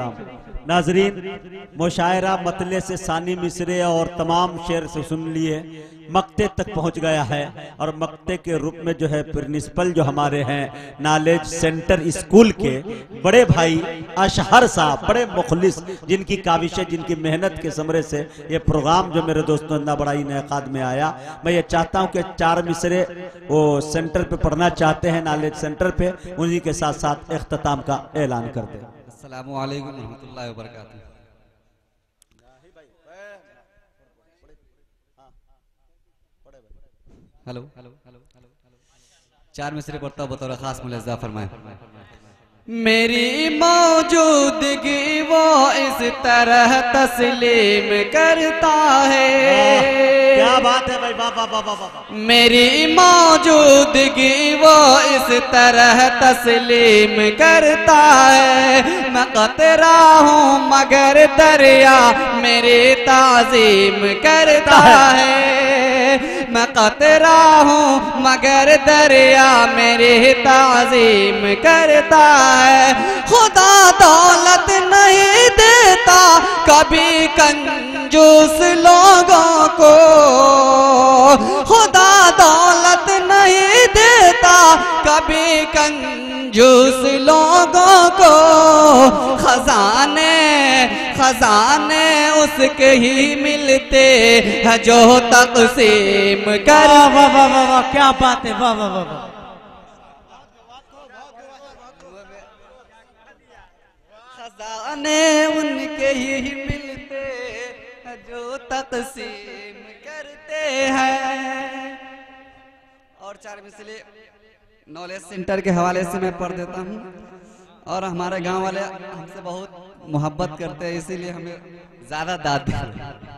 शुभकाम। नाजरीन, मुशायरा मतले से सानी मिसरे और तमाम शेर से सुन लिए, मक्ते तक पहुंच गया है और मक्ते के रूप में जो है प्रिंसिपल जो हमारे हैं नॉलेज सेंटर स्कूल के बड़े भाई अशहर साहब, बड़े मुखलिस, जिनकी काविशें, जिनकी मेहनत के समरे से ये प्रोग्राम जो मेरे दोस्तों इतना बड़ा इनेकाद में आया। मैं ये चाहता हूं कि 4 मिसरे वो सेंटर पे पढ़ना चाहते हैं नॉलेज सेंटर पे, उन्हीं के साथ साथ इख्तिताम का ऐलान कर दें। अस्सलामु अलैकुम रहमतुल्लाहि व बरकातहू। हेलो, 4 मिसरे पढ़ता बतौर खास मुलाजा फरमाए। मेरी मौजूदगी वो इस तरह तस्लीम करता है। क्या बात है भाई, वाह वाह वाह वाह वाह। मेरी मौजूदगी वो इस तरह तस्लीम करता है। मैं कतरा हूँ मगर दरिया मेरी ताजीम करता है। मैं कतरा हूँ मगर दरिया मेरी ताजीम करता है। खुदा दौलत नहीं देता कभी कंजूस लोगों को, खुदा दौलत नहीं देता कभी कंजूस लोगों को। खजाने खजाने उसके ही मिलते हैं जो तक़सीम कर। वाह वाह वाह वाह वाह, क्या बात है, वाह वाह वाह वाह। खजाने उनके ही मिलते हैं जो तक़सीम करते हैं। और 4 मिसरे नॉलेज सेंटर के हवाले से मैं पढ़ देता हूँ। और हमारे गांव वाले हमसे बहुत मोहब्बत करते हैं, इसीलिए हमें ज्यादा दाद देते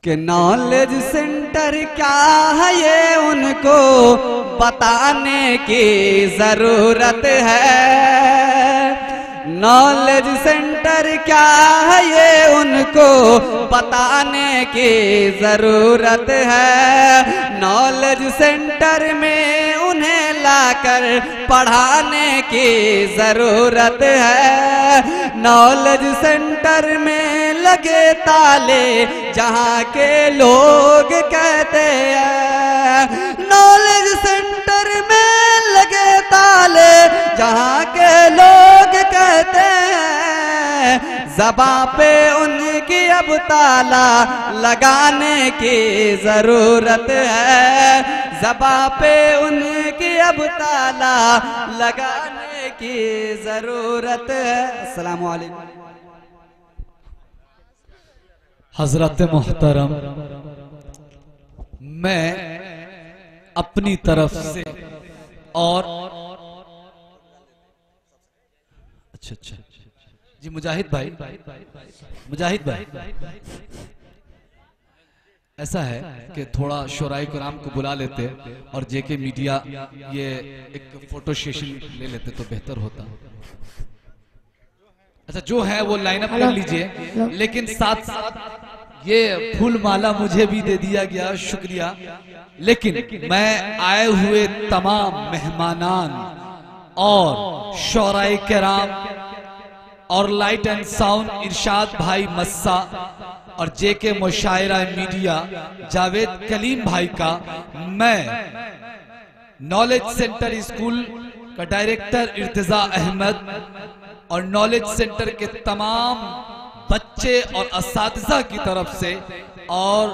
कि नॉलेज सेंटर क्या है ये उनको बताने की जरूरत है। नॉलेज सेंटर क्या है ये उनको बताने की जरूरत है। नॉलेज सेंटर में उन्हें लाकर पढ़ाने की जरूरत है। नॉलेज सेंटर में लगे ताले जहाँ के लोग कहते हैं। नॉलेज सेंटर में लगे ताले जहाँ के लोग कहते हैं। ज़बां पे उनकी अब ताला लगाने की जरूरत है। ज़बां पे उनकी अब ताला लगाने की जरूरत है। अस्सलामु अलैकुम। हजरत मोहतरम, मैं अपनी तरफ से और अच्छा जी मुजाहिद भाई ऐसा है कि थोड़ा शोराए कुराम को बुला लेते और जेके मीडिया ये एक फोटो सेशन ले लेते तो बेहतर होता। अच्छा, जो है वो लाइनअप कर लीजिए, लेकिन साथ साथ ये फूल माला मुझे भी दे दिया गया, शुक्रिया। लेकिन मैं आए हुए तमाम मेहमानान और शोराए किराम और लाइट एंड साउंड इरशाद भाई मस्सा और जेके मुशायरा मीडिया जावेद कलीम भाई का मैं नॉलेज सेंटर स्कूल का डायरेक्टर इर्तिजा अहमद और नॉलेज सेंटर के तमाम बच्चे और असातिज़ा की तरफ से और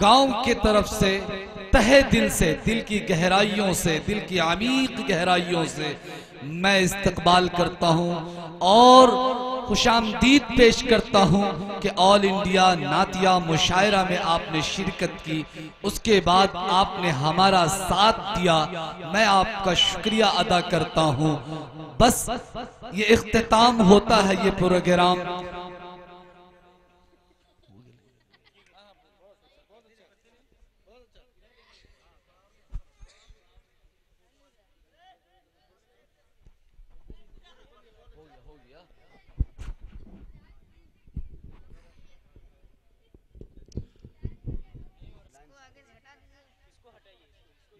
गांव की तरफ से तहे दिल से, दिल की गहराइयों से, दिल की अमीक गहराइयों से मैं इस्तकबाल करता हूं और खुशामदीद पेश करता हूं कि ऑल इंडिया नातिया मुशायरा में आपने शिरकत की, उसके बाद आपने हमारा साथ दिया, मैं आपका शुक्रिया अदा करता हूं। बस ये इख्तिताम होता है ये प्रोग्राम।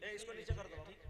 इसको नीचे कर दो।